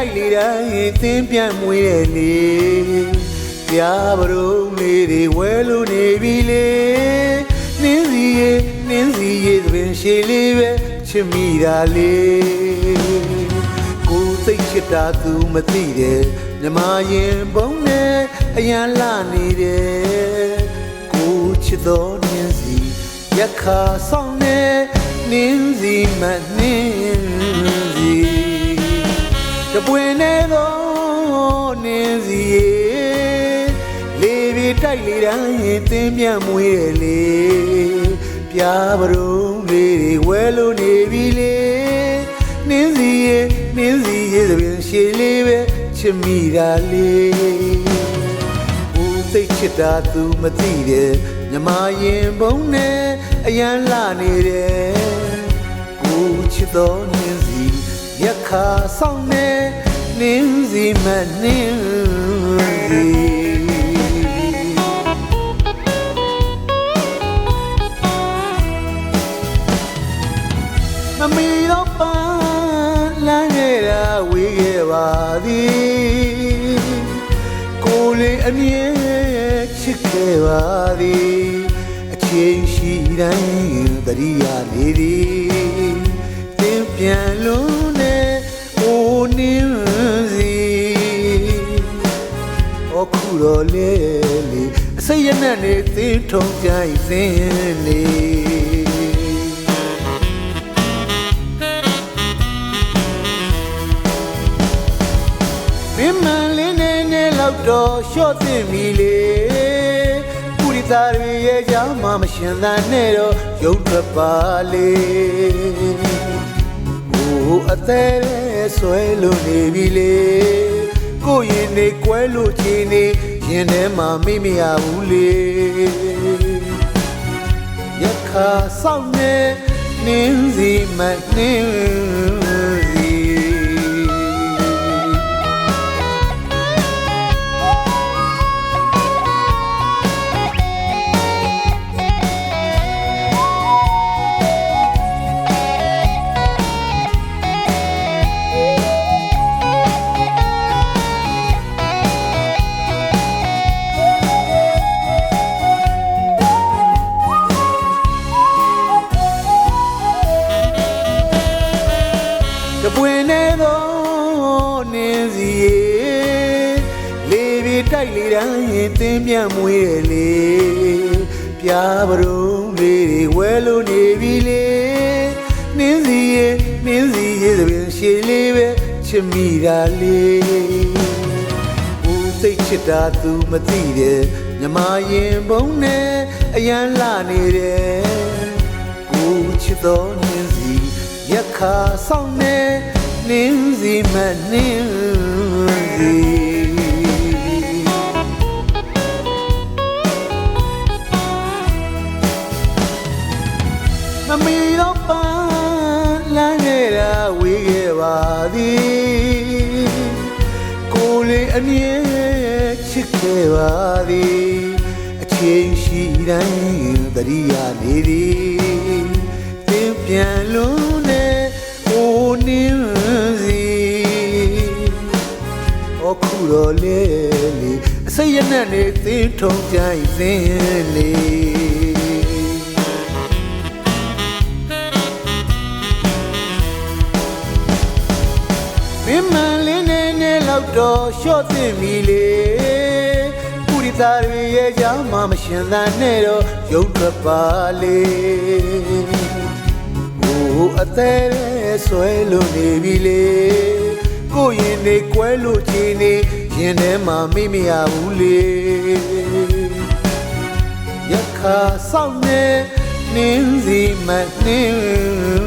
တိုက်လေတိုင်းသင်ပြန်မွေးတယ်လေပြားပရုံးလေးတွေဝဲလို့နေပြီလေနင်းစီရဲ့သပင်ရှည်လေးပဲချစ်မိတာလေကိုစိတ်ချစ်တာသူမသိတယ်မြမရင်ဘုံနဲ့အရန်လာနေတယ်ကိုချစ်တော်နင်းစီရက်ခါဆောင်နေနင်းစီမနင်းစီတပွင့်နေတော့နင်းစီလေးပြီးတိုက်လေတိုင်းသင်ပြန်မွေးတယ်လေပြားပရုံးလေးတွေဝဲလို့နေပြီလေနင်းစီရဲ့သပင်ရှည်လေးပဲချစ်မိတာလေဦးစိတ်ချစ်တာသူမသိတယ်မြမရင်ဘုံနဲ့အရန်လာနေတယ်ကိုချစ်တော်နင်းစီရက်ခါဆောင်နေနင်းစီမနင်းစီမမီတော့ပန်းလမ်းခဲ့တာဝေးခဲ့ပါသည်ကိုလေးအမြဲချစ်ခဲ့ပါသည်အချိန်ရှိတိုင်းတရိယာနေသည်သင်ပြန်လို့နဲ့အိုးနေစီအခုတော့လေအစိတ်ရနဲ့နေသင်ထုံကြိုက်သင်နေမင်းလေးနဲ့လောက်တော့ရှော့သိပြီလေပုရိသတွေရဲ့ကြောင့်မရှင်သာနဲ့တော့ရုပ်ထွက်ပါလေကိုအသေးဆွဲလို့နေပြီလေကိုရင်နေကွဲလို့ချင်နေရင်ထဲမှာမိမရဘူးလေရက်ခါဆောင်နေနင်းစီမနင်းတပွင့်နေတော့နင်းစီလေးပြီးတိုက်လေတိုင်းသင်ပြန်မွေးတယ်လေပြားပရုံးလေးတွေဝဲလို့နေပြီလေနင်းစီရဲ့သပင်ရှည်လေးပဲချစ်မိတာလေဦးစိတ်ချစ်တာသူမသိတယ်မြမရင်ဘုံနဲ့အရန်လာနေတယ်ကိုချစ်တော်နင်းစီရက်ခါဆောင်နေနင်းစီမနင်းစီမမီတော့ပန်းလမ်းခဲ့တာဝေးခဲ့ပါသည်ကိုလေးအမြဲချစ်ခဲ့ပါသည်အချိန်ရှိတိုင်းတရိယာနေသည်သင်ပြန်လို့နဲ့အိုးနင်းစီအခုတော့လေအစိတ်ရနဲ့နေသင်ထုံကြိုက်သင်လေမင်းလေးနဲ့လောက်တော့ရှော့သိပြီလေပုရိသတွေရဲ့ကြောင့်မရှင်သာနဲ့တော့ရုပ်ထွက်ပါလေကိုအသေးဆွဲလို့နေပြီလေကိုရင်နေကွဲလို့ချင်နေရင်ထဲမှာမိမရဘူးလေရက်ခါဆောင်နေနင်းစီမနင်း